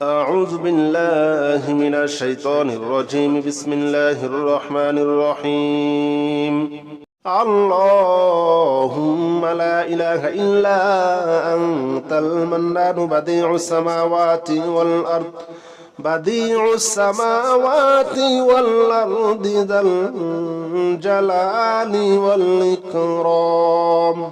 أعوذ بالله من الشيطان الرجيم. بسم الله الرحمن الرحيم. اللهم لا إله إلا أنت المنان بديع السماوات والأرض ذا الجلال والإكرام.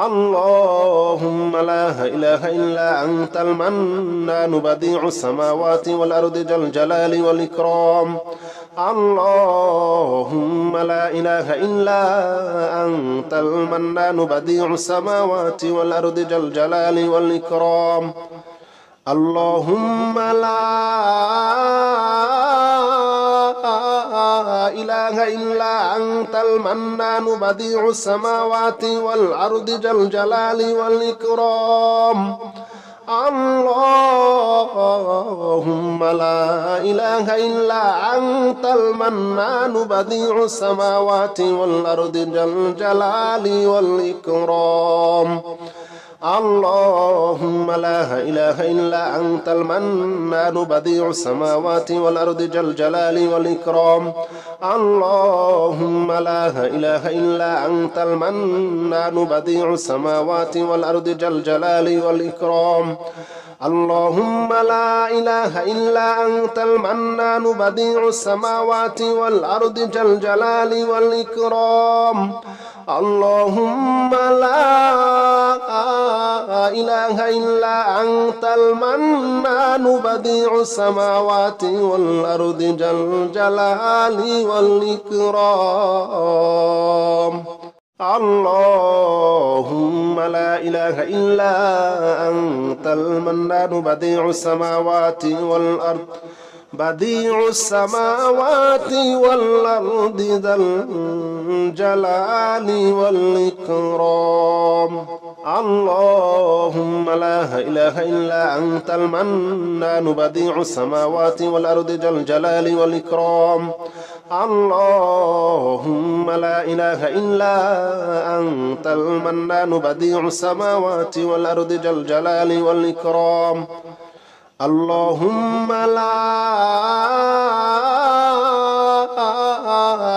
اللهم لا إله إلا أنت المنان بديع السماوات والأرض ذا الجلال والإكرام. اللهم لا إله إلا أنت المنان بديع السماوات والأرض ذا الجلال والإكرام. اللهم لا إله إلا أنت المنان بديع السماوات والأرض ذا الجلال والإكرام. اللهم لا إله إلا أنت المنان بديع السماوات والأرض ذا الجلال والإكرام. اللهم لا إله إلا أنت المنان بديع السماوات والأرض ذا الجلال والإكرام. اللهم لا إله إلا أنت المنان بديع السماوات والأرض ذا الجلال والإكرام. اللهم لا إله إلا أنت المنان بديع السماوات والأرض ذا الجلال والإكرام. اللهم لا إله إلا أنت المنان بديع السماوات والأرض ذا الجلال والإكرام. اللهم لا إله إلا أنت المنان بديع السماوات والأرض ذا الجلال والإكرام. اللهم لا إله إلا أنت المنان بديع السماوات والأرض ذا الجلال والإكرام. اللهم لا إله إلا أنت المنان بديع السماوات والأرض ذا الجلال والإكرام. اللهم لا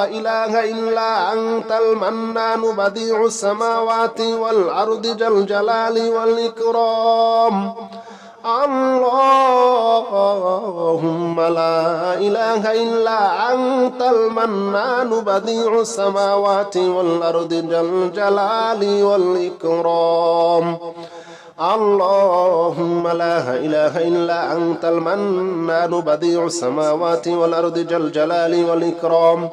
إله إلا أنت المنان بديع السماوات والأرض ذا الجلال والإكرام. اللهم لا إله إلا أنت المنان بديع السماوات والأرض ذا الجلال والإكرام. اللهم لا إله إلا أنت المنان بديع السماوات والأرض ذا الجلال والإكرام.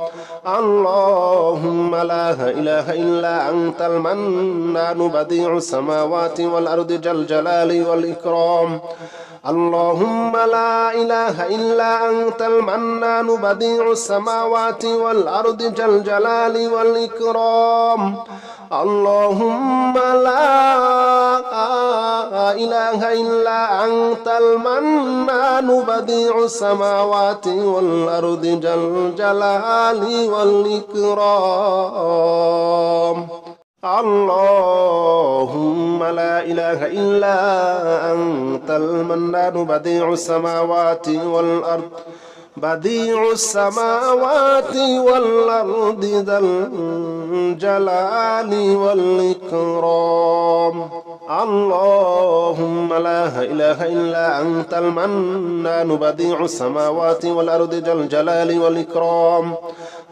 اللهم لا إله إلا أنت المنان بديع السماوات والأرض ذا الجلال والإكرام. اللهم لا إله إلا أنت المنان بديع السماوات والأرض ذا الجلال والإكرام. اللهم لا إله إلا أنت المنان بديع السماوات والأرض ذا الجلال والإكرام. اللهم لا إله إلا أنت المنان بديع السماوات والأرض ذا الجلال والإكرام. اللهم لا إله إلا أنت المنان بديع السماوات والأرض ذا الجلال والإكرام.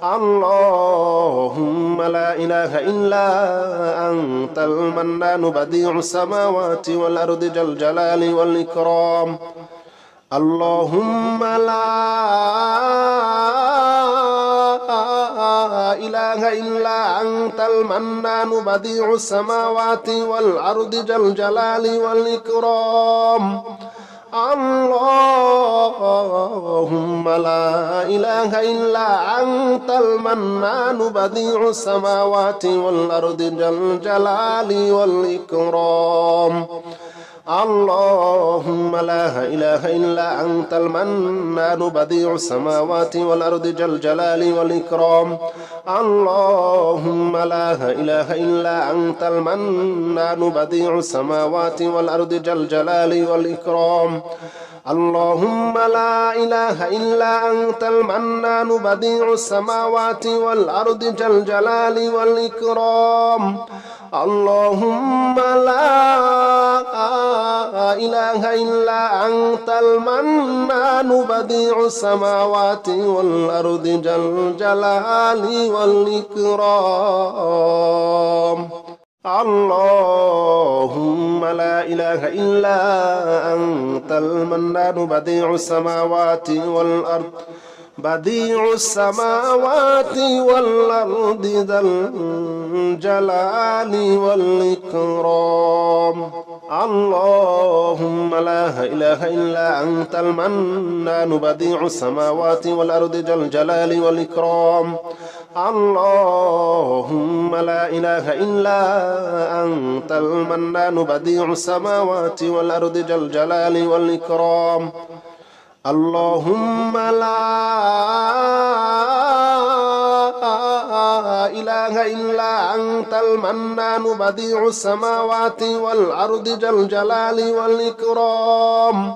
اللهم لا إله إلا أنت المنان بديع السماوات والأرض ذا الجلال والإكرام. اللهم لا إله إلا أنت المنان بديع السماوات والأرض ذا الجلال والإكرام. اللهم لا إله إلا أنت المنان بديع السماوات والأرض ذا الجلال والإكرام. اللهم لا إله إلا أنت المنان بديع السماوات والأرض ذا الجلال والإكرام. اللهم لا إله إلا أنت المنان بديع السماوات والأرض ذا الجلال والإكرام. اللهم لا إله إلا أنت المنان بديع السماوات والأرض ذا الجلال والإكرام اللهم لا إله إلا أنت المنان بديع السماوات والأرض ذا الجلال والإكرام اللهم لا إله إلا أنت المنان بديع السماوات والأرض بديع السماوات والأرض ذا الجلال والإكرام اللهم لا إله إلا أنت المنان بديع السماوات والأرض ذا الجلال والإكرام اللهم لا إله إلا أنت المنان بديع السماوات والأرض ذا الجلال والإكرام اللهم لا إله إلا أنت المنان بديع السماوات والأرض ذا الجلال والإكرام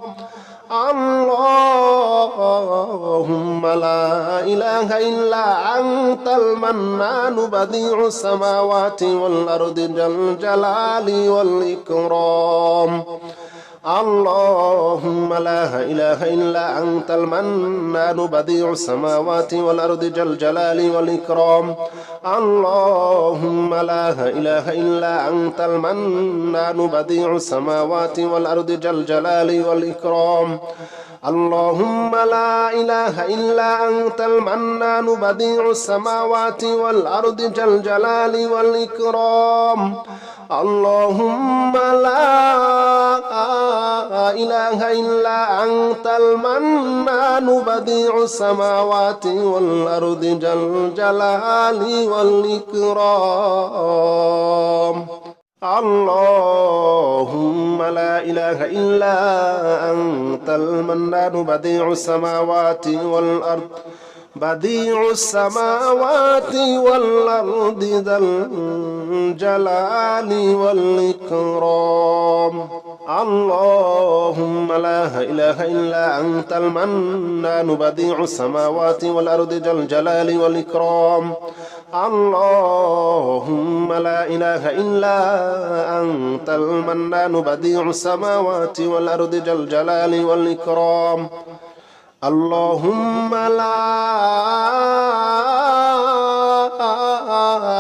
اللهم لا إله إلا أنت المنان بديع السماوات والأرض ذا الجلال والإكرام اللهم لا إله إلا أنت المنان بديع السماوات والأرض ذا الجلال والإكرام اللهم لا إله إلا أنت المنان بديع السماوات والأرض ذا الجلال والإكرام اللهم لا إله إلا أنت المنان بديع السماوات والأرض ذا الجلال والإكرام اللهم لا إله إلا أنت المنان بديع السماوات والأرض ذا الجلال والإكرام اللهم لا إله إلا أنت المنان بديع السماوات والأرض بديع السماوات والأرض ذا الجلال والإكرام اللهم لا إله إلا أنت المنان بديع السماوات والأرض ذا الجلال والإكرام اللهم لا إله إلا أنت المنان بديع السماوات والأرض ذا الجلال والإكرام اللهم لا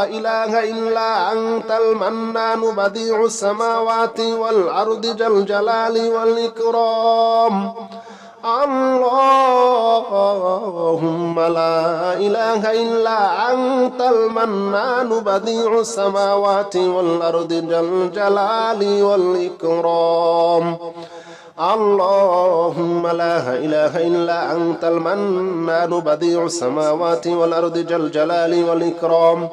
إله إلا أنت المنان بديع السماوات والأرض ذا الجلال والإكرام اللهم لا إله إلا أنت المنان بديع السماوات والأرض ذا الجلال والإكرام اللهم لا إله إلا أنت المنان بديع السماوات والأرض ذا الجلال والإكرام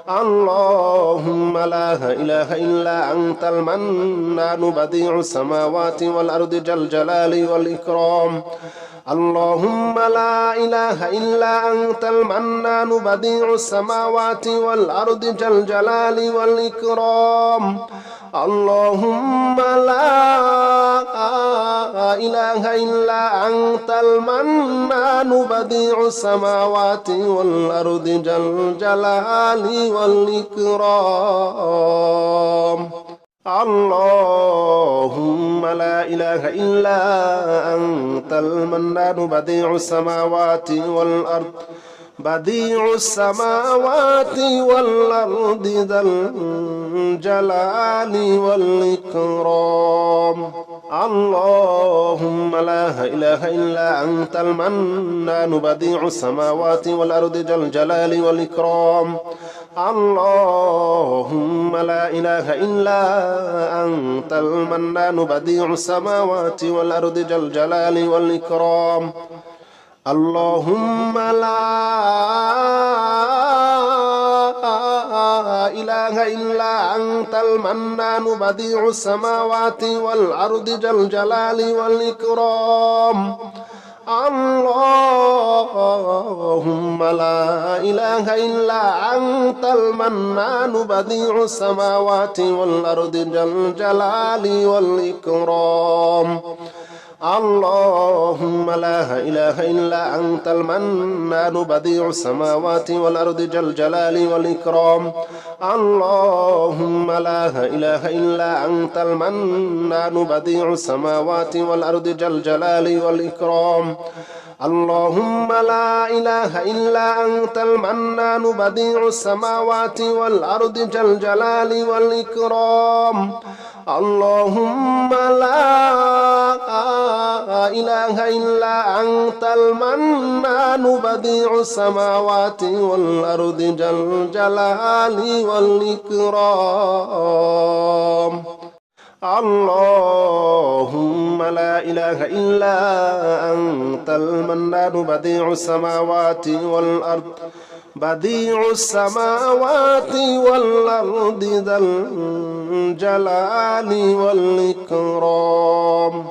اللهم لا إله إلا أنت المنان بديع السماوات والأرض ذا الجلال والإكرام اللهم لا إله إلا أنت المنان بديع السماوات والأرض ذا الجلال والإكرام اللهم لا إله إلا أنت المنان بديع السماوات والأرض ذا الجلال والإكرام اللهم لا إله إلا أنت المنان بديع السماوات والأرض بديع السماوات والأرض ذا الجلال والإكرام اللهم لا إله إلا أنت المنان بديع السماوات والأرض ذا الجلال والإكرام اللهم لا إله إلا أنت المنان بديع السماوات والأرض ذا الجلال والإكرام اللهم لا إله إلا أنت المنان بديع السماوات والأرض ذا الجلال والإكرام اللهم لا إله إلا أنت المنان بديع السماوات والأرض ذا الجلال والإكرام اللهم لا إله إلا أنت المنان بديع السماوات والأرض ذا الجلال والإكرام. اللهم لا إله إلا أنت المنان بديع السماوات والأرض ذا الجلال والإكرام. اللهم لا إله إلا أنت المنان بديع السماوات والأرض ذا الجلال والإكرام. اللهم لا إله إلا أنت المنان بديع السماوات والأرض ذا الجلال والإكرام. اللهم لا إله إلا أنت المنان بديع السماوات والأرض بديع السماوات والأرض ذا الجلال والإكرام.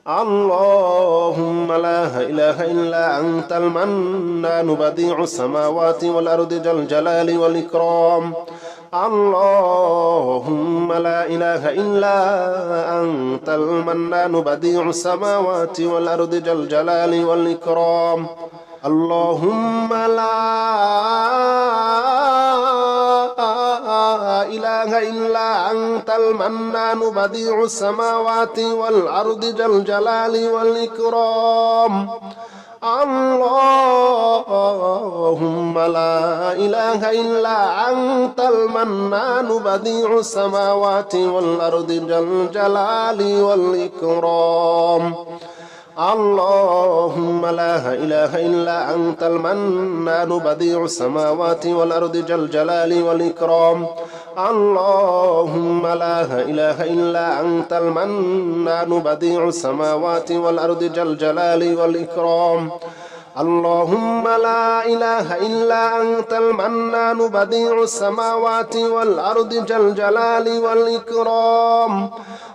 اللهم لا إله إلا أنت المنان بديع السماوات والأرض ذا الجلال والإكرام. اللهم لا إله إلا أنت المنان بديع السماوات والأرض ذا الجلال والإكرام. اللهم لا إله إلا أنت المنان بديع السماوات والأرض ذا الجلال والإكرام. اللهم لا إله إلا أنت المنان بديع السماوات والأرض ذا الجلال والإكرام. اللهم لا إله إلا أنت المنان بديع السماوات والأرض ذا الجلال والإكرام. اللهم لا إله إلا أنت المنان بديع السماوات والأرض ذا الجلال والإكرام. اللهم لا إله إلا أنت المنان بديع السماوات والأرض ذا الجلال والإكرام.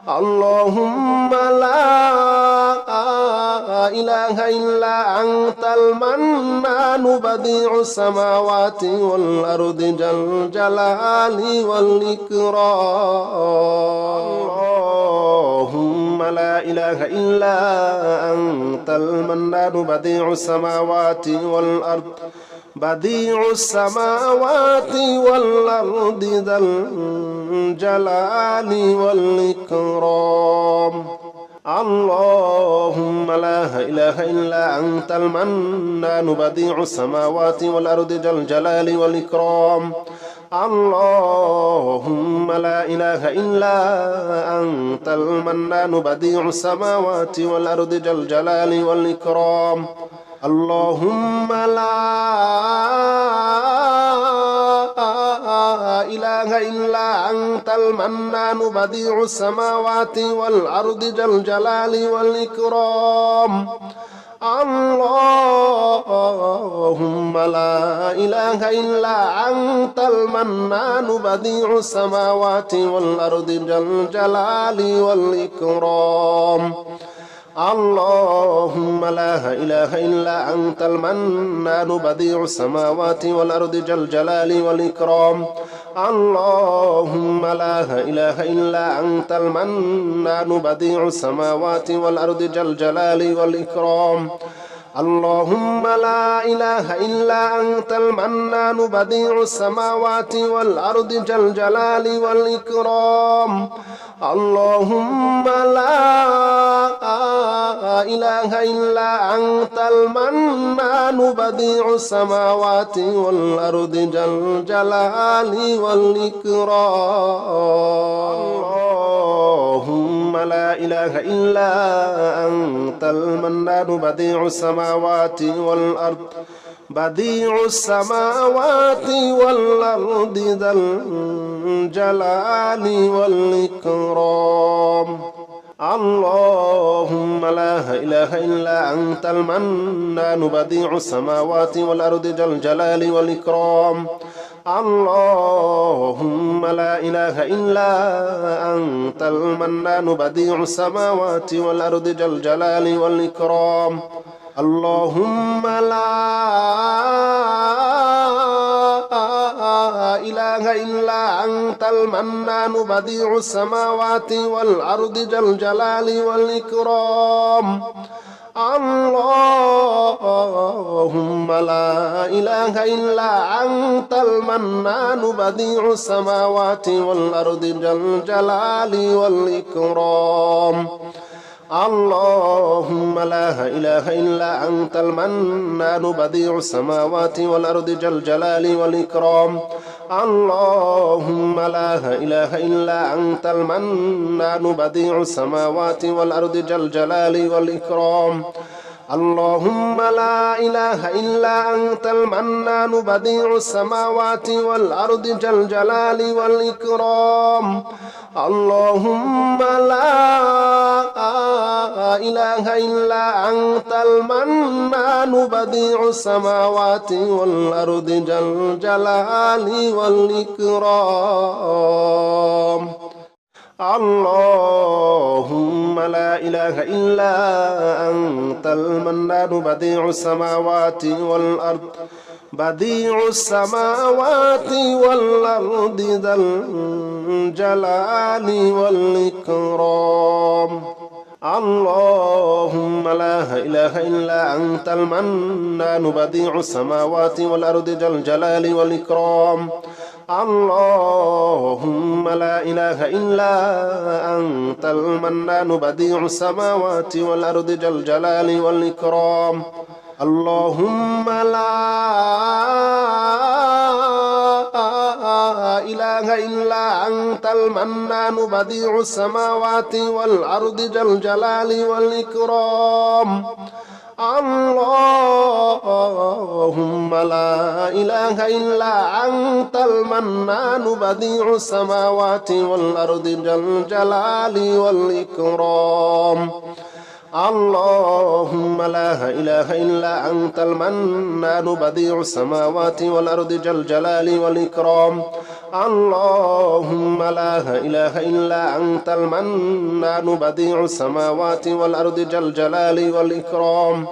اللهم لا إله إلا أنت المنان بديع السماوات والأرض ذا الجلال والإكرام. اللهم لا إله إلا أنت المنان بديع السماوات والأرض بديع السماوات والأرض ذا الجلال والإكرام. اللهم لا إله إلا أنت المنان بديع السماوات والأرض ذا الجلال والإكرام. اللهم لا إله إلا أنت المنان بديع السماوات والأرض ذا الجلال والإكرام. اللهم لا إله إلا أنت المنان بديع السماوات والأرض ذا الجلال والإكرام. اللهم لا إله إلا أنت المنان بديع السماوات والأرض ذا الجلال والإكرام. اللهم لا إله إلا أنت المنان بديع السماوات والأرض ذا الجلال والإكرام. اللهم لا إله إلا أنت المنان بديع السماوات والأرض ذا الجلال والإكرام. اللهم لا إله إلا أنت المنان بديع السماوات والأرض ذا الجلال والإكرام. اللهم لا إله إلا أنت المنان بديع السماوات والأرض ذا الجلال والإكرام. اللهم لا إله إلا أنت المنان بديع السماوات والأرض بديع السماوات والأرض ذا الجلال والإكرام. اللهم لا إله إلا أنت المنان بديع السماوات والأرض ذا الجلال والإكرام. اللهم لا إله إلا أنت المنان بديع السماوات والأرض ذا الجلال والإكرام. اللهم لا إله إلا أنت المنان بديع السماوات والأرض ذا الجلال والإكرام اللهم لا إله إلا أنت المنان بديع السماوات والأرض ذا الجلال والإكرام اللهم لا إله إلا أنت المنان بديع السماوات والأرض ذا الجلال والإكرام اللهم لا إله إلا أنت المنان بديع السماوات والأرض ذا الجلال والإكرام اللهم لا إله إلا أنت المنان بديع السماوات والأرض ذا الجلال والإكرام اللهم لا إله إلا أنت المنان بديع السماوات والأرض ذا الجلال والإكرام اللهم لا إله إلا أنت المنان بديع السماوات والأرض بديع السماوات والأرض ذا الجلال والإكرام اللهم لا إله إلا أنت المنان بديع السماوات والأرض ذا الجلال والإكرام اللهم لا إله إلا أنت المنان بديع السماوات والأرض ذا الجلال والإكرام اللهم لا إله إلا أنت المنان بديع السماوات والأرض ذا الجلال والإكرام اللهم لا إله إلا أنت المنان بديع السماوات والأرض ذا الجلال والإكرام اللهم لا إله إلا أنت المنان بديع السماوات والأرض ذا الجلال والإكرام اللهم لا إله إلا أنت المنان بديع السماوات والأرض ذا الجلال والإكرام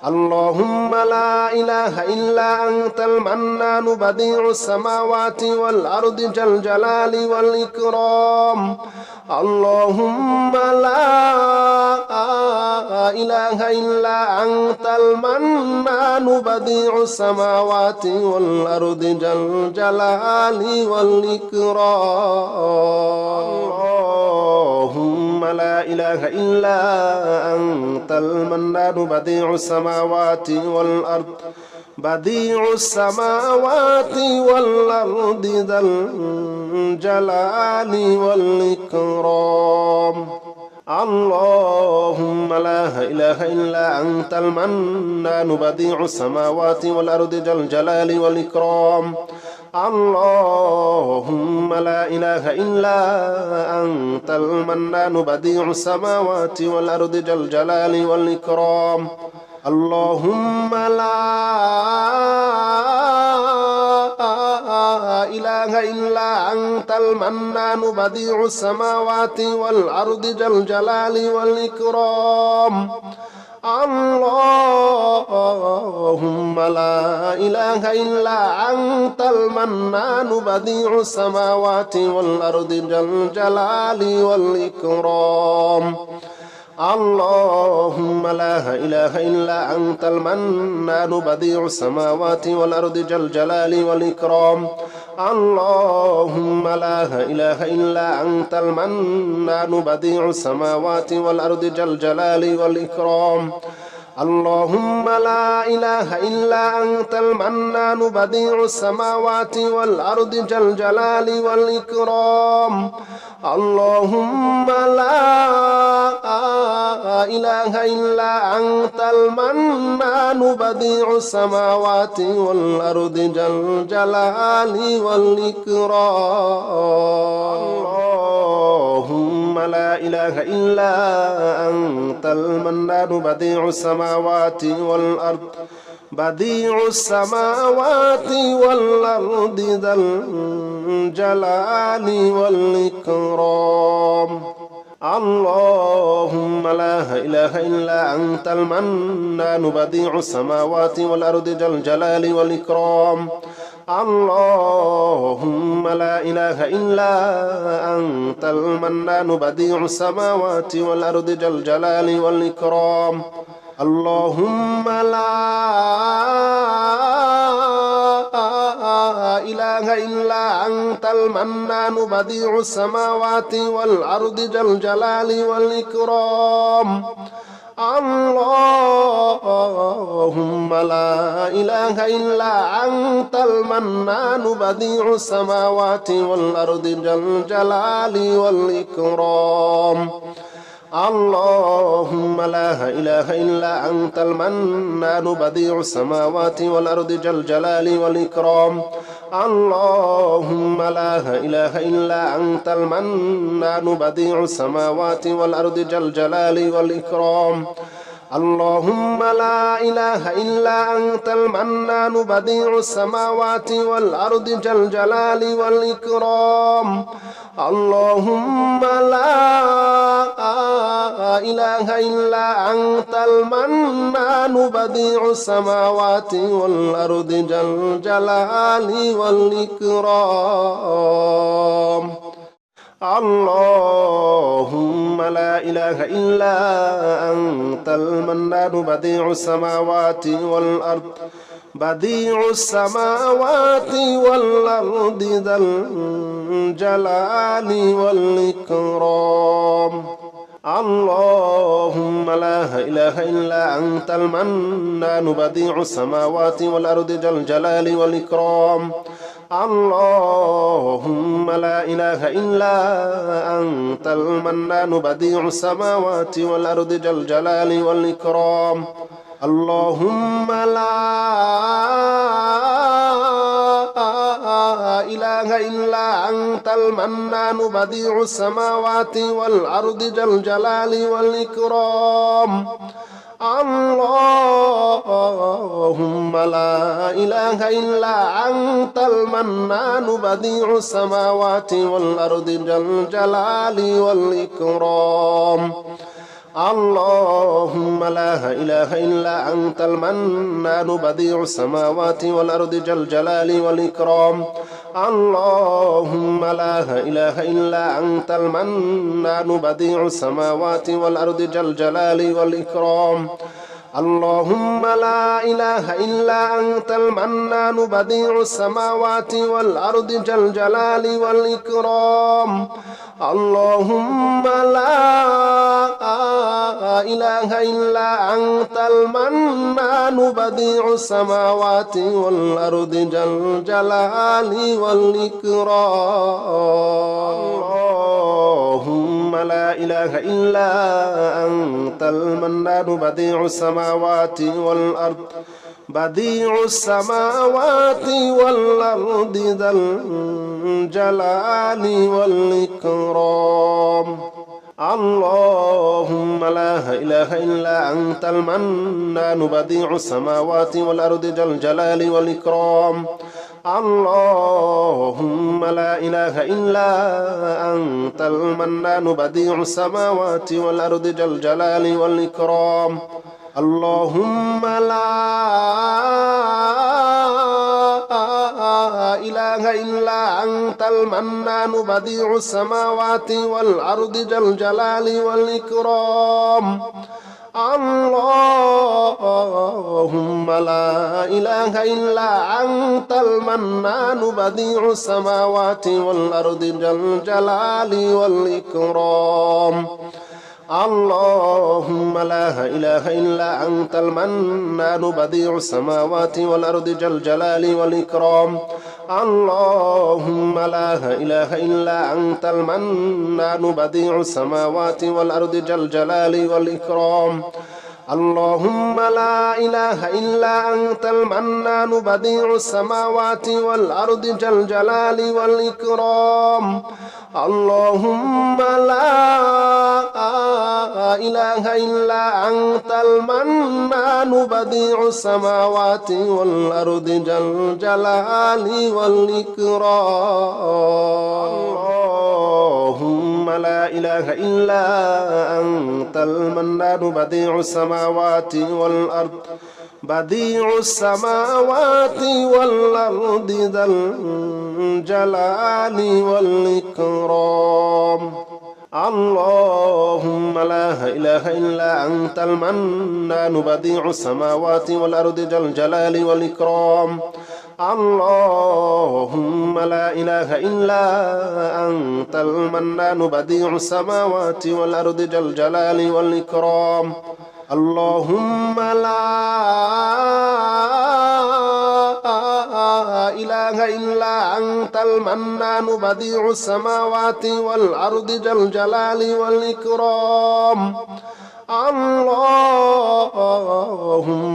اللهم لا إله إلا أنت المنان بديع السماوات والأرض ذا الجلال والإكرام اللهم لا إله إلا أنت المنان بديع السماوات والأرض ذا الجلال والإكرام اللهم لا إله إلا أنت المنان بديع السماوات والأرض بديع السماوات والأرض ذا الجلال والإكرام اللهم لا إله إلا أنت المنان بديع السماوات والأرض ذا الجلال والإكرام اللهم لا إله إلا أنت المنان بديع السماوات والأرض ذا الجلال والإكرام اللهم لا إله إلا أنت المنان بديع السماوات والأرض ذا الجلال والإكرام اللهم لا إله إلا أنت المنان بديع السماوات والأرض ذا الجلال والإكرام اللهم لا إله إلا أنت المنان بديع السماوات والأرض ذا الجلال والإكرام اللهم لا إله إلا أنت المنان بديع السماوات والأرض ذا الجلال والإكرام اللهم لا إله إلا أنت المنان بديع السماوات والأرض ذا الجلال والإكرام اللهم لا إله إلا أنت المنان بديع السماوات والأرض ذا الجلال والإكرام اللهم لا إله إلا أنت المنان بديع السماوات والأرض بديع السماوات والأرض ذا الجلال والإكرام اللهم لا إله إلا أنت المنان بديع السماوات والأرض ذا الجلال والإكرام اللهم لا إله إلا أنت المنان بديع السماوات والأرض ذا الجلال والإكرام اللهم لا إله إلا أنت المنان بديع السماوات والأرض ذا الجلال والإكرام اللهم لا إله إلا أنت المنان بديع السماوات والأرض ذا الجلال والإكرام اللهم لا إله إلا أنت المنان بديع السماوات والأرض ذا الجلال والإكرام اللهم لا إله إلا أنت المنان بديع السماوات والأرض ذا الجلال والإكرام اللهم لا إله إلا أنت المنان بديع السماوات والأرض ذا الجلال والإكرام اللهم لا إله إلا أنت المنان بديع السماوات والأرض ذا الجلال والإكرام اللهم لا إله إلا أنت المنان بديع السماوات والأرض بديع السماوات والأرض ذا الجلال والإكرام اللهم لا إله إلا أنت المنان بديع السماوات والأرض ذا الجلال والإكرام اللهم لا إله إلا أنت المنان بديع السماوات والأرض ذا الجلال والإكرام اللهم لا إله إلا أنت المنان بديع السماوات والأرض ذا الجلال والإكرام اللهم لا إله إلا أنت المنان بديع السماوات والأرض ذا الجلال والإكرام اللهم لا إله إلا أنت المنان بديع السماوات والأرض ذا الجلال والإكرام اللهم لا إله إلا أنت المنان بديع السماوات والأرض ذا الجلال والإكرام اللهم لا إله إلا أنت المنان بديع السماوات والأرض ذا الجلال والإكرام اللهم لا إله إلا أنت المنان بديع السماوات والأرض ذا الجلال والإكرام اللهم لا إله إلا أنت المنان بديع السماوات والأرض بديع السماوات والأرض ذا الجلال والإكرام اللهم لا إله إلا أنت المنان بديع السماوات والأرض ذا الجلال والإكرام اللهم لا إله إلا أنت المنان بديع السماوات والأرض ذا الجلال والإكرام اللهم لا إله إلا أنت المنان بديع السماوات والأرض ذا الجلال والإكرام اللهم لا إله إلا أنت المنان بديع السماوات والأرض ذا الجلال والإكرام اللهم لا إله إلا أنت المنان بديع السماوات والأرض ذا الجلال والإكرام اللهم لا إله إلا أنت المنان بديع السماوات والأرض ذا الجلال والإكرام اللهم لا إله إلا أنت المنان بديع السماوات والأرض ذا الجلال والإكرام اللهم لا إله إلا أنت المنان بديع السماوات والأرض ذا الجلال والإكرام اللهم لا إله إلا أنت المنان بديع السماوات والأرض بديع السماوات والأرض ذا الجلال والإكرام اللهم لا إله إلا أنت المنان بديع السماوات والأرض ذا الجلال والإكرام اللهم لا إله إلا أنت المنان بديع السماوات والأرض ذا الجلال والإكرام اللهم لا إله إلا أنت المنان بديع السماوات والأرض ذا الجلال والإكرام اللهم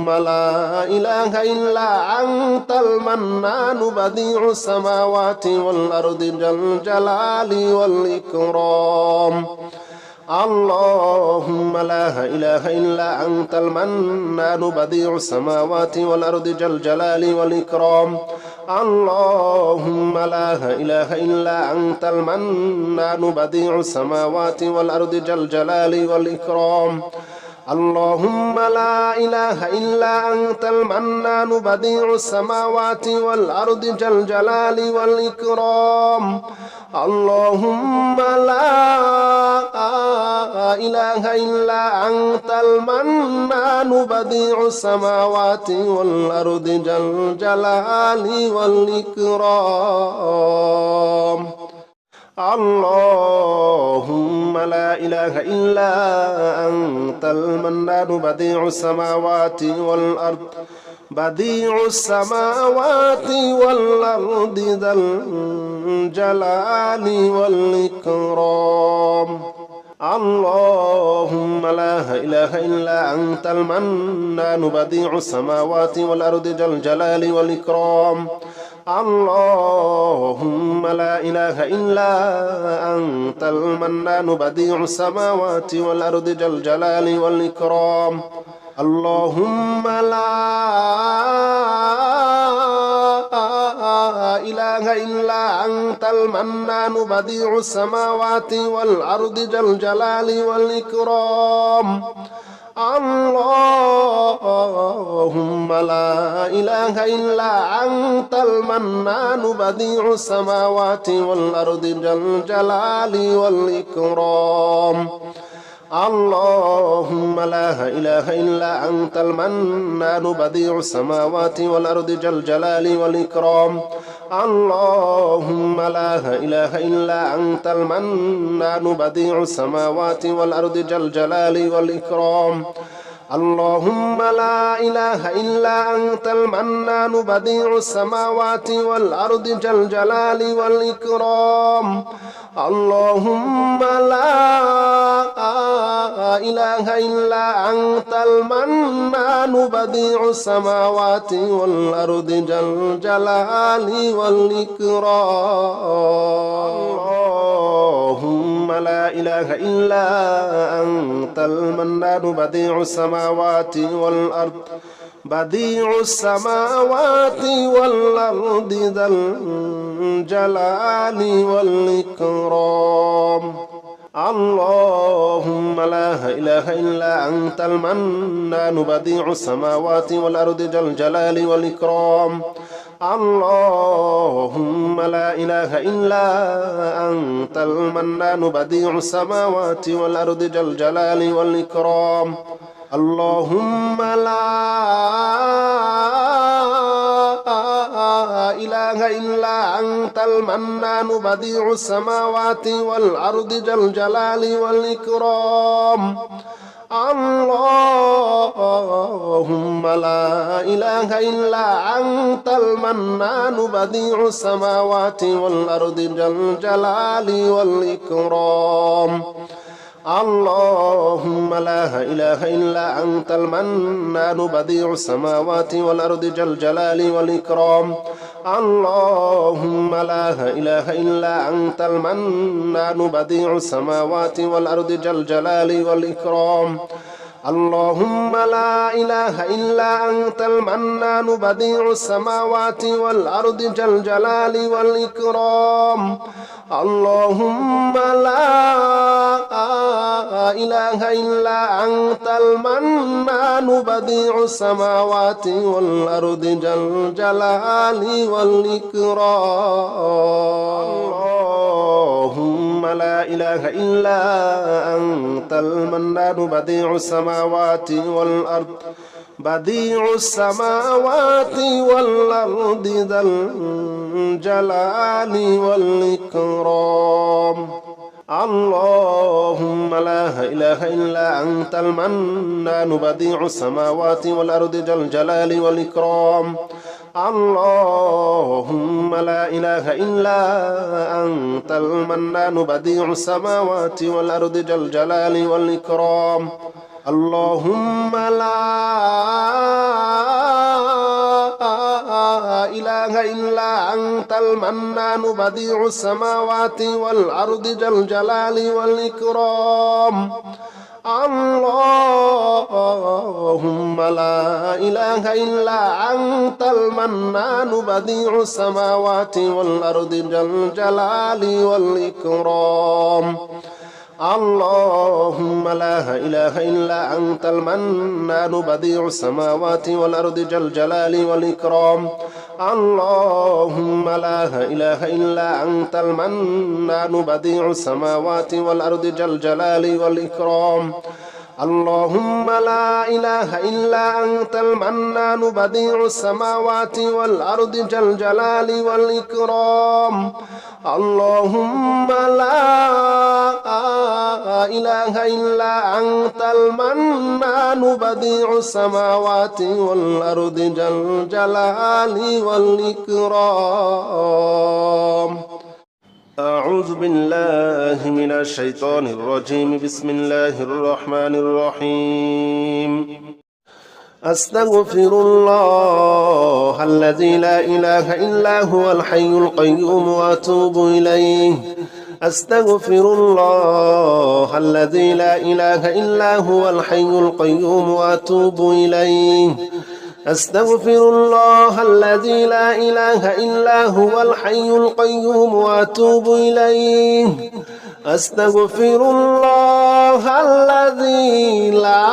لا إله إلا أنت المنان بديع السماوات والأرض ذا الجلال والإكرام اللهم لا إله إلا أنت المنان بديع السماوات والأرض ذا الجلال والإكرام اللهم لا إله إلا أنت المنان بديع السماوات والأرض ذا الجلال والإكرام اللهم لا إله إلا أنت المنان بديع السماوات والأرض ذا الجلال والإكرام اللهم لا إله إلا أنت المنان بديع السماوات والأرض ذا الجلال والإكرام اللهم لا إله إلا أنت المنان بديع السماوات والأرض بديع السماوات والأرض ذا الجلال والإكرام اللهم لا إله إلا أنت المنان بديع السماوات والأرض ذا الجلال والإكرام اللهم لا إله إلا أنت المنان بديع السماوات والأرض ذا الجلال والإكرام اللهم لا إله إلا أنت المنان بديع السماوات والأرض ذا الجلال والإكرام اللهم لا إله إلا أنت المنان بديع السماوات والأرض ذا الجلال والإكرام اللهم لا إله إلا أنت المنان بديع السماوات والأرض ذا الجلال والإكرام اللهم لا إله إلا أنت المنان بديع السماوات والأرض ذا الجلال والإكرام اللهم لا إله إلا أنت المنان بديع السماوات والأرض ذا الجلال والإكرام اللهم لا إله إلا أنت المنان بديع السماوات والأرض ذا الجلال والإكرام اللهم لا إله إلا أنت المنان بديع السماوات والأرض بديع السماوات والأرض ذا الجلال والإكرام اللهم لا إله إلا أنت المنان بديع السماوات والأرض ذا الجلال والإكرام اللهم لا إله إلا أنت المنان بديع السماوات والأرض ذا الجلال والإكرام اللهم لا إله إلا أنت المنان بديع السماوات والأرض ذا الجلال والإكرام اللهم لا إله إلا أنت المنان بديع السماوات والأرض ذا الجلال والإكرام اللهم لا إله إلا أنت المنان بديع السماوات والأرض ذا الجلال والإكرام اللهم لا إله إلا أنت المنان بديع السماوات والأرض ذا الجلال والإكرام اللهم لا إله إلا أنت المنان بديع السماوات والأرض ذا الجلال والإكرام. اللهم لا إله إلا أنت المنان بديع السماوات والأرض ذا الجلال والإكرام. اللهم لا إله إلا أنت المنان بديع السماوات والأرض ذا الجلال والإكرام. اللهم لا إله إلا أنت المنان بديع السماوات والأرض ذا الجلال والإكرام. اللهم لا إله إلا أنت المنان بديع السماوات والأرض ذا الجلال والإكرام. اللهم لا إله إلا أنت المنان بديع السماوات والأرض ذا الجلال والإكرام. اللهم لا إله إلا أنت المنان بديع السماوات والأرض ذا الجلال والإكرام. اللهم لا إله إلا أنت المنان بديع السماوات والأرض ذا الجلال والإكرام. اللهم لا إله إلا أنت المنان بديع السماوات والأرض ذا الجلال والإكرام. اللهم لا إله إلا أنت المنان بديع السماوات والأرض ذا الجلال والإكرام. اللهم لا إله إلا أنت المنان بديع السماوات والأرض ذا الجلال والإكرام. أعوذ بالله من الشيطان الرجيم. بسم الله الرحمن الرحيم. أستغفر الله الذي لا إله إلا هو الحي القيوم وأتوب إليه. أستغفر الله الذي لا إله إلا هو الحي القيوم وأتوب إليه. أستغفر الله الذي لا إله إلا هو الحي القيوم وأتوب إليه. أستغفر الله الذي لا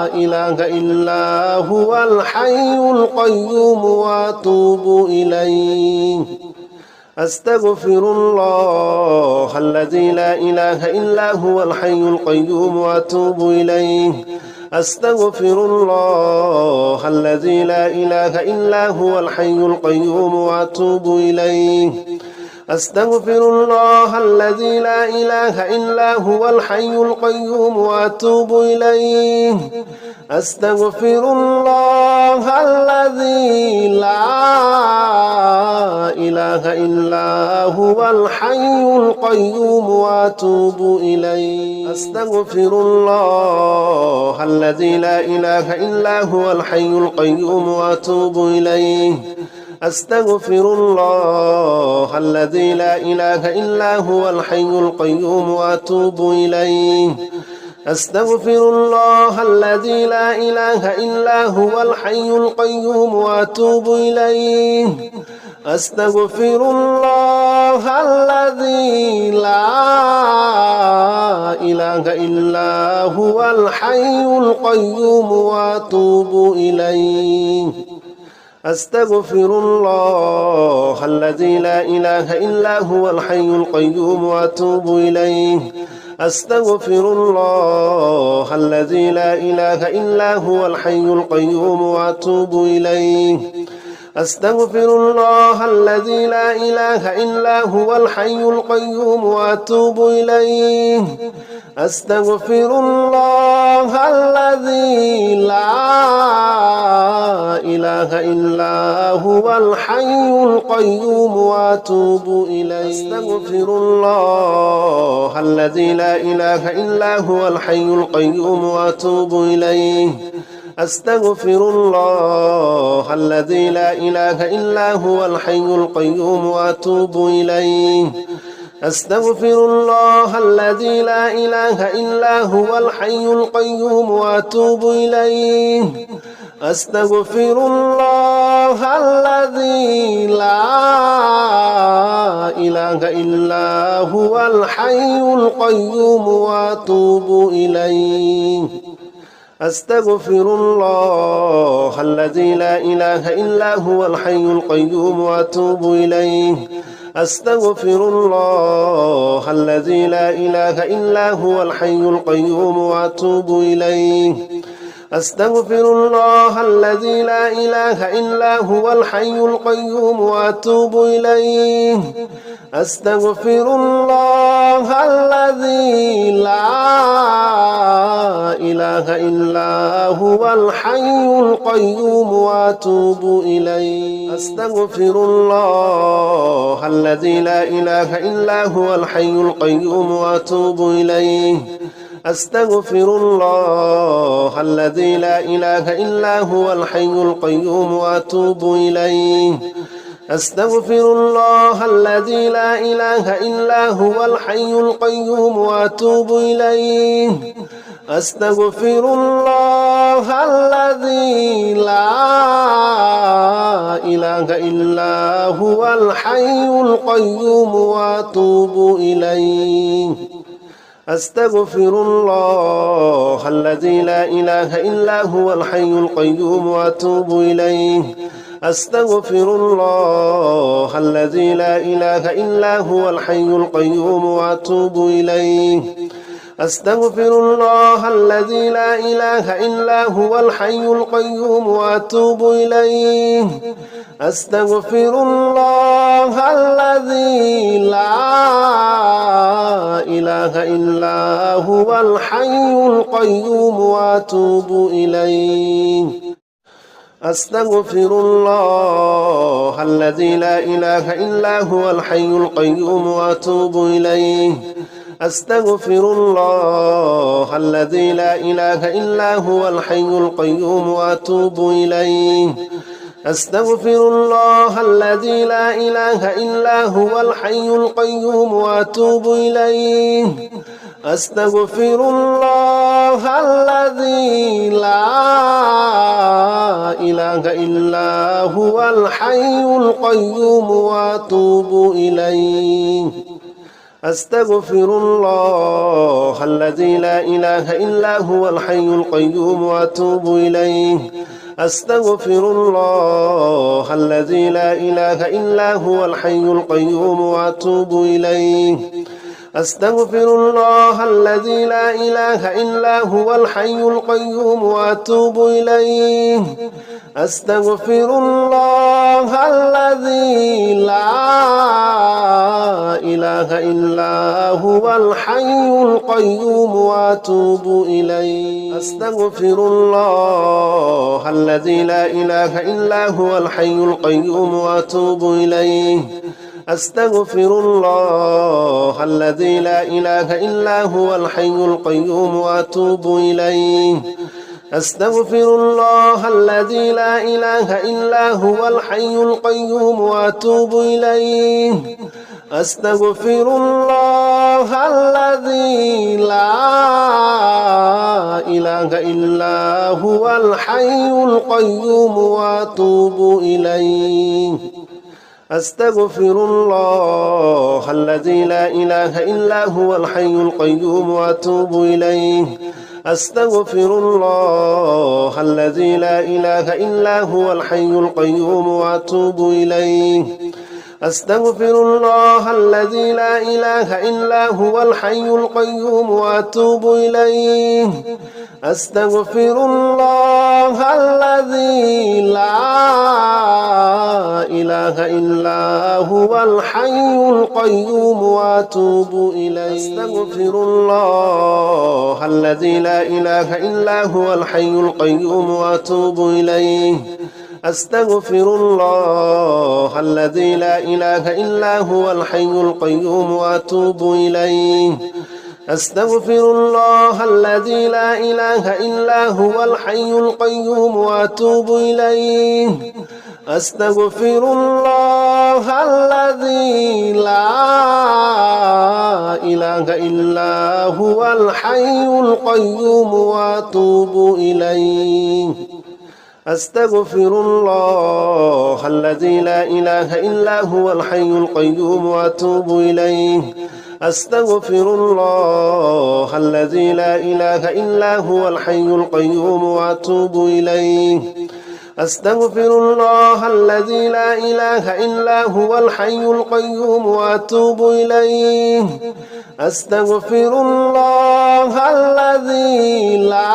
إله إلا هو الحي القيوم وأتوب إليه. أستغفر الله الذي لا إله إلا هو الحي القيوم وأتوب إليه. أستغفر الله الذي لا إله إلا هو الحي القيوم وأتوب إليه. أستغفر الله الذي لا إله إلا هو الحي القيوم وأتوب إليه. أستغفر الله الذي لا إله إلا هو الحي القيوم وأتوب إليه. أستغفر الله الذي لا إله إلا هو الحي القيوم وأتوب إليه. أستغفر الله الذي لا إله إلا هو الحي القيوم وأتوب إليه. أستغفر الله الذي لا إله إلا هو الحي القيوم وأتوب إليه. أستغفر الله الذي لا إله إلا هو الحي القيوم وأتوب إليه. أستغفر الله الذي لا إله إلا هو الحي القيوم وأتوب إليه. أستغفر الله الذي لا إله إلا هو الحي القيوم وأتوب إليه. أستغفر الله الذي لا إله إلا هو الحي القيوم وأتوب إليه. أستغفر الله الذي لا إله إلا هو الحي القيوم وأتوب إليه. أستغفر الله الذي لا إله إلا هو الحي القيوم وأتوب إليه. أستغفر الله الذي لا إله إلا هو الحي القيوم وأتوب إليه. أستغفر الله الذي لا إله إلا هو الحي القيوم وأتوب إليه أستغفر الله الذي لا إله إلا هو الحي القيوم وأتوب إليه أستغفر الله الذي لا إله إلا هو الحي القيوم وأتوب إليه أستغفر الله الذي لا إله إلا هو الحي القيوم وأتوب إليه أستغفر الله الذي لا إله إلا هو الحي القيوم وأتوب إليه أستغفر الله الذي لا إله إلا هو الحي القيوم وأتوب إليه أستغفر الله الذي لا إله إلا هو الحي القيوم وأتوب إليه أستغفر الله الذي لا إله إلا هو الحي القيوم وأتوب إليه أستغفر الله الذي لا إله إلا هو الحي القيوم وأتوب إليه أستغفر الله الذي لا إله إلا هو الحي القيوم وأتوب إليه أستغفر الله الذي لا إله إلا هو الحي القيوم وأتوب إليه أستغفر الله الذي لا إله إلا هو الحي القيوم وأتوب إليه أستغفر الله الذي لا إله إلا هو الحي القيوم وأتوب إليه أستغفر الله الذي لا إله إلا هو الحي القيوم وأتوب إليه أستغفر الله الذي لا إله إلا هو الحي القيوم وأتوب إليه أستغفر الله الذي لا إله إلا هو الحي القيوم وأتوب إليه أستغفر الله الذي لا إله إلا هو الحي القيوم وأتوب إليه أستغفر الله الذي لا إله إلا هو الحي القيوم وأتوب إليه أستغفر الله الذي لا إله إلا هو الحي القيوم وأتوب إليه أستغفر الله الذي لا إله إلا هو الحي القيوم وأتوب إليه أستغفر الله الذي لا إله إلا هو الحي القيوم وأتوب إليه أستغفر الله الذي لا إله إلا هو الحي القيوم وأتوب إليه أستغفر الله الذي لا إله إلا هو الحي القيوم وأتوب إليه أستغفر الله الذي لا إله إلا هو الحي القيوم وأتوب إليه أستغفر الله الذي لا إله إلا هو الحي القيوم وأتوب إليه أستغفر الله الذي لا إله إلا هو الحي القيوم وأتوب إليه أستغفر الله الذي لا إله إلا هو الحي القيوم وأتوب إليه أستغفر الله الذي لا إله إلا هو الحي القيوم وأتوب إليه أستغفر الله الذي لا إله إلا هو الحي القيوم وأتوب إليه أستغفر الله الذي لا إله إلا هو الحي القيوم وأتوب إليه أستغفر الله الذي لا إله إلا هو الحي القيوم وأتوب إليه أستغفر الله الذي لا إله إلا هو الحي القيوم وأتوب إليه أستغفر الله الذي لا إله إلا هو الحي القيوم وأتوب إليه أستغفر الله الذي لا إله إلا هو الحي القيوم وأتوب إليه أستغفر الله الذي لا إله إلا هو الحي القيوم وأتوب إليه أستغفر الله الذي لا إله إلا هو الحي القيوم وأتوب إليه أستغفر الله الذي لا إله إلا هو الحي القيوم وأتوب إليه أستغفر الله الذي لا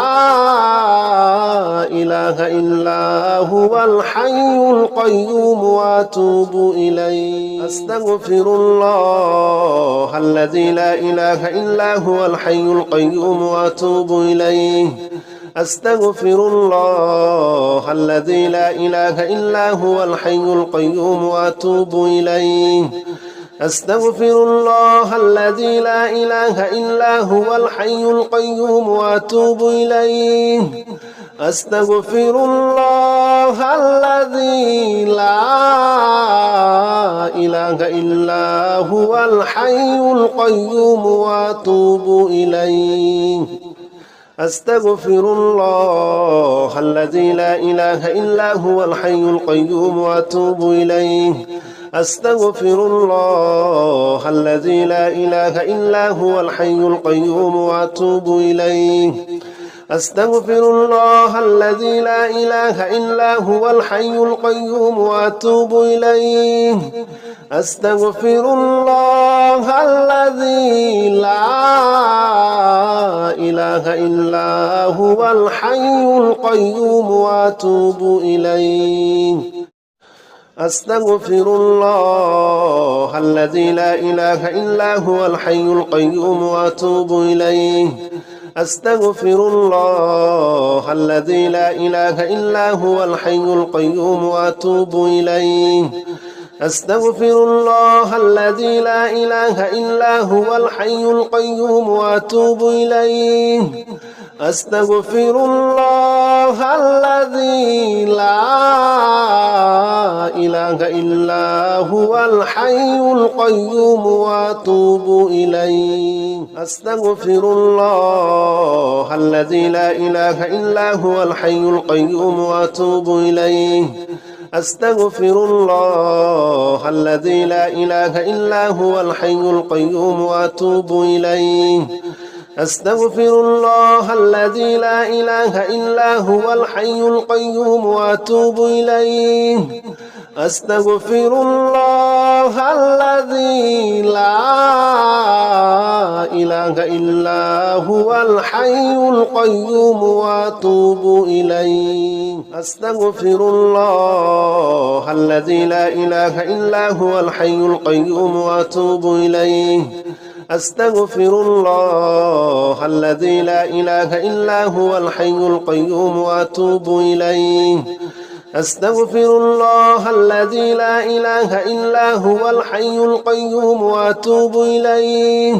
إله إلا هو الحي القيوم وأتوب إليه أستغفر الله الذي لا إله إلا هو الحي القيوم وأتوب إليه أستغفر الله الذي لا إله إلا هو الحي القيوم وأتوب إليه أستغفر الله الذي لا إله إلا هو الحي القيوم وأتوب إليه أستغفر الله الذي لا إله إلا هو الحي القيوم وأتوب إليه أستغفر الله الذي لا إله إلا هو الحي القيوم وأتوب إليه أستغفر الله الذي لا إله إلا هو الحي القيوم وأتوب إليه أستغفر الله الذي لا إله إلا هو الحي القيوم وأتوب إليه أستغفر الله الذي لا إله إلا هو الحي القيوم وأتوب إليه أستغفر الله الذي لا إله إلا هو الحي القيوم وأتوب إليه أستغفر الله الذي لا إله إلا هو الحي القيوم وأتوب إليه أستغفر الله الذي لا إله إلا هو الحي القيوم وأتوب إليه أستغفر الله الذي لا إله إلا هو الحي القيوم وأتوب إليه أستغفر الله الذي لا إله إلا هو الحي القيوم وأتوب إليه أستغفر الله الذي لا إله إلا هو الحي القيوم وأتوب إليه أستغفر الله الذي لا إله إلا هو الحي القيوم وأتوب إليه أستغفر الله الذي لا إله إلا هو الحي القيوم وأتوب إليه أستغفر الله الذي لا إله إلا هو الحي القيوم وأتوب إليه أستغفر الله الذي لا إله إلا هو الحي القيوم وأتوب إليه أستغفر الله الذي لا إله إلا هو الحي القيوم وأتوب إليه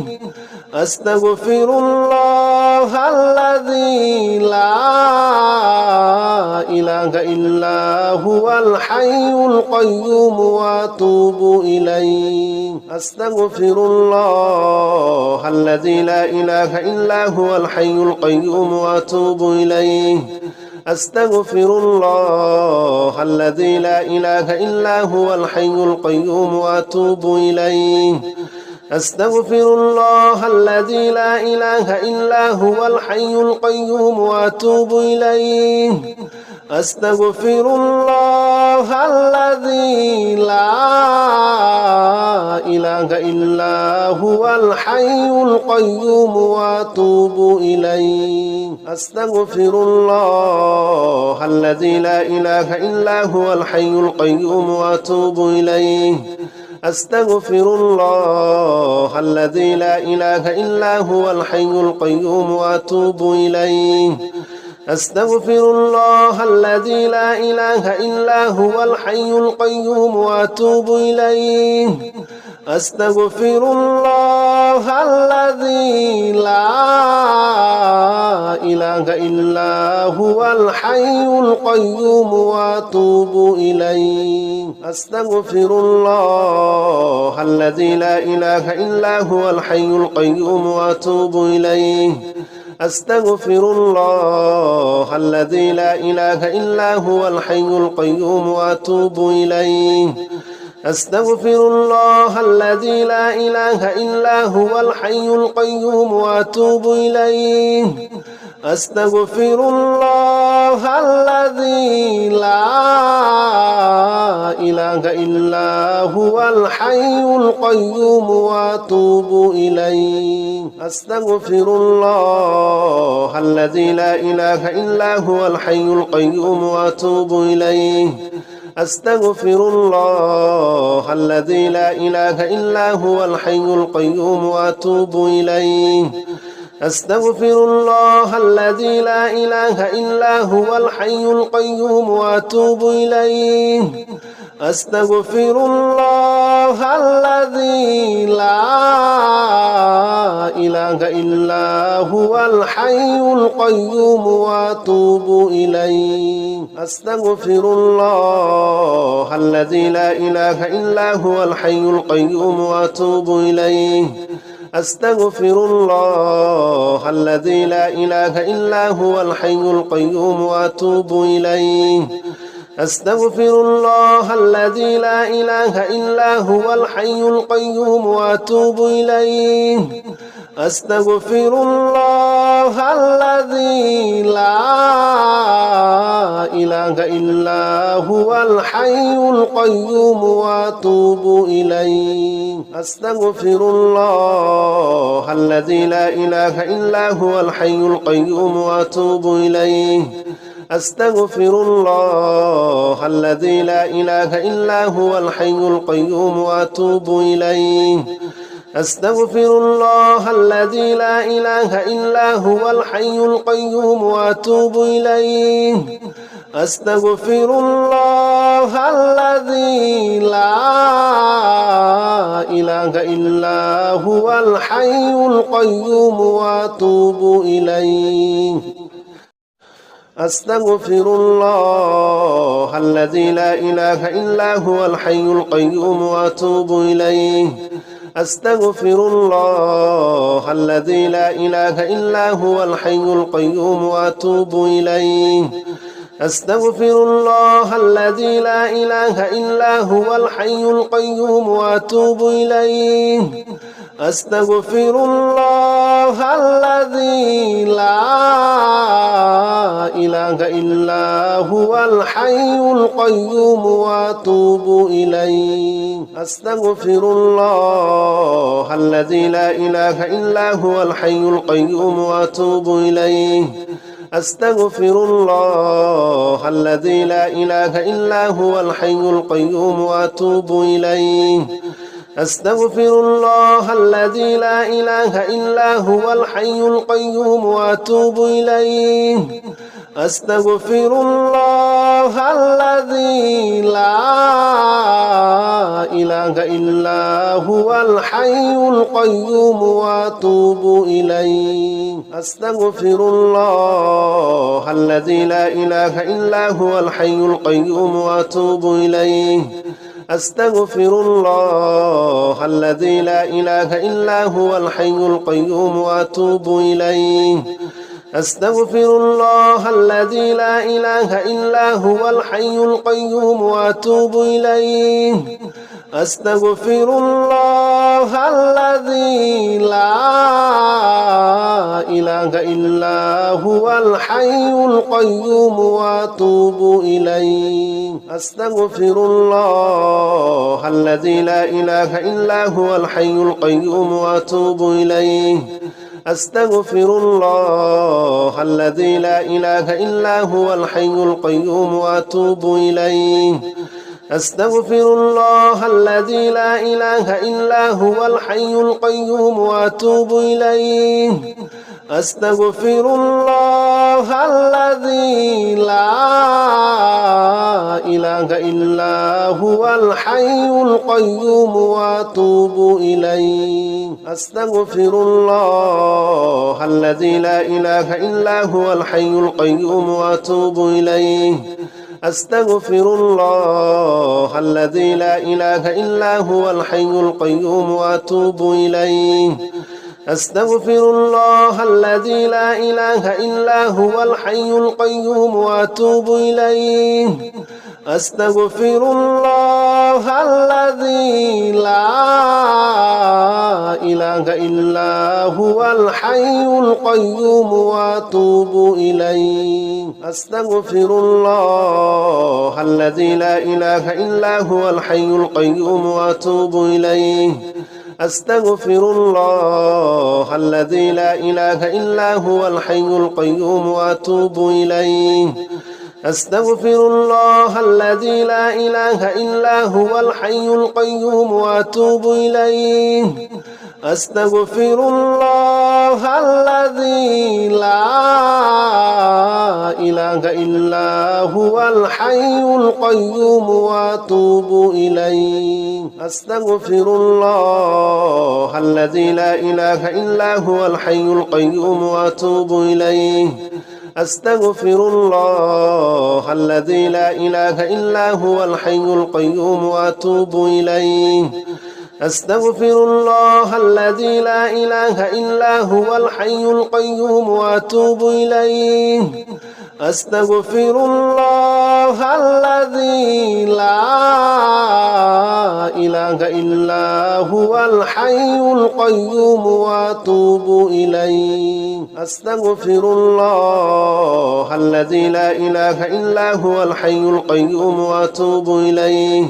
أستغفر الله الذي لا إله إلا هو الحي القيوم وأتوب إليه أستغفر الله الذي لا إله إلا هو الحي القيوم وأتوب إليه أستغفر الله الذي لا إله إلا هو الحي القيوم وأتوب إليه أستغفر الله الذي لا إله إلا هو الحي القيوم وأتوب إليه أستغفر الله الذي لا إله إلا هو الحي القيوم وأتوب إليه أستغفر الله الذي لا إله إلا هو الحي القيوم وأتوب إليه أستغفر الله الذي لا إله إلا هو الحي القيوم وأتوب إليه أستغفر الله الذي لا إله إلا هو الحي القيوم وأتوب إليه أستغفر الله الذي لا إله إلا هو الحي القيوم وأتوب إليه أستغفر الله الذي لا إله إلا هو الحي القيوم وأتوب إليه أستغفر الله الذي لا إله إلا هو الحي القيوم وأتوب إليه أستغفر الله الذي لا إله إلا هو الحي القيوم وأتوب إليه أستغفر الله الذي لا إله إلا هو الحي القيوم وأتوب إليه أستغفر الله الذي لا إله إلا هو الحي القيوم وأتوب إليه أستغفر الله الذي لا إله إلا هو الحي القيوم وأتوب إليه أستغفر الله الذي لا إله إلا هو الحي القيوم وأتوب إليه أستغفر الله الذي لا إله إلا هو الحي القيوم وأتوب إليه أستغفر الله الذي لا إله إلا هو الحي القيوم وأتوب إليه أستغفر الله الذي لا إله إلا هو الحي القيوم وأتوب إليه أستغفر الله الذي لا إله إلا هو الحي القيوم وأتوب إليه أستغفر الله الذي لا إله إلا هو الحي القيوم وأتوب إليه أستغفر الله الذي لا إله إلا هو الحي القيوم وأتوب إليه أستغفر الله الذي لا إله إلا هو الحي القيوم وأتوب إليه أستغفر الله الذي لا إله إلا هو الحي القيوم وأتوب إليه أستغفر الله الذي لا إله إلا هو الحي القيوم وأتوب إليه أستغفر الله الذي لا إله إلا هو الحي القيوم وأتوب إليه أستغفر الله الذي لا إله إلا هو الحي القيوم وأتوب إليه أستغفر الله الذي لا إله إلا هو الحي القيوم وأتوب إليه أستغفر الله الذي لا إله إلا هو الحي القيوم وأتوب إليه أستغفر الله الذي لا إله إلا هو الحي القيوم وأتوب إليه أستغفر الله الذي لا إله إلا هو الحي القيوم وأتوب إليه أستغفر الله الذي لا إله إلا هو الحي القيوم وأتوب إليه أستغفر الله الذي لا إله إلا هو الحي القيوم وأتوب إليه أستغفر الله الذي لا إله إلا هو الحي القيوم وأتوب إليه أستغفر الله الذي لا إله إلا هو الحي القيوم وأتوب إليه أستغفر الله الذي لا إله إلا هو الحي القيوم وأتوب إليه أستغفر الله الذي لا إله إلا هو الحي القيوم وأتوب إليه أستغفر الله الذي لا إله إلا هو الحي القيوم وأتوب إليه أستغفر الله الذي لا إله إلا هو الحي القيوم وأتوب إليه أستغفر الله الذي لا إله إلا هو الحي القيوم وأتوب إليه أستغفر الله الذي لا إله إلا هو الحي القيوم وأتوب إليه أستغفر الله الذي لا إله إلا هو الحي القيوم وأتوب إليه أستغفر الله الذي لا إله إلا هو الحي القيوم وأتوب إليه أستغفر الله الذي لا إله إلا هو الحي القيوم وأتوب إليه أستغفر الله الذي لا إله إلا هو الحي القيوم وأتوب إليه أستغفر الله الذي لا إله إلا هو الحي القيوم وأتوب إليه أستغفر الله الذي لا إله إلا هو الحي القيوم وأتوب إليه أستغفر الله الذي لا إله إلا هو الحي القيوم وأتوب إليه أستغفر الله الذي لا إله إلا هو الحي القيوم وأتوب إليه أستغفر الله الذي لا إله إلا هو الحي القيوم وأتوب إليه أستغفر الله الذي لا إله إلا هو الحي القيوم وأتوب إليه أستغفر الله الذي لا إله إلا هو الحي القيوم وأتوب إليه أستغفر الله الذي لا إله إلا هو الحي القيوم وأتوب إليه أستغفر الله الذي لا إله إلا هو الحي القيوم وأتوب إليه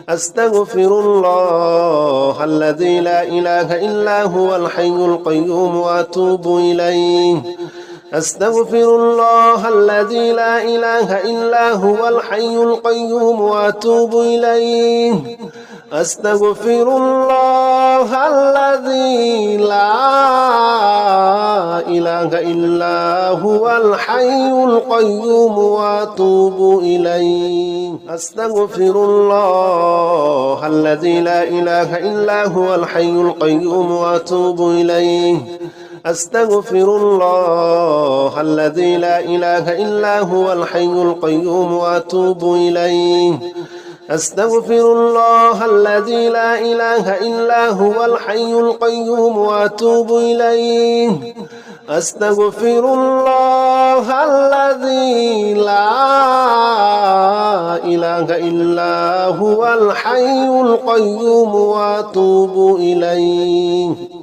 أستغفر الله الذي لا إله إلا هو الحي القيوم وأتوب إليه أستغفر الله الذي لا إله إلا هو الحي القيوم وأتوب إليه أستغفر الله الذي لا إله إلا هو الحي القيوم وأتوب إليه أستغفر الله الذي لا إله إلا هو الحي القيوم وأتوب إليه أستغفر الله الذي لا إله إلا هو الحي القيوم وأتوب إليه أستغفر الله الذي لا إله إلا هو الحي القيوم وأتوب إليه أستغفر الله الذي لا إله إلا هو الحي القيوم وأتوب إليه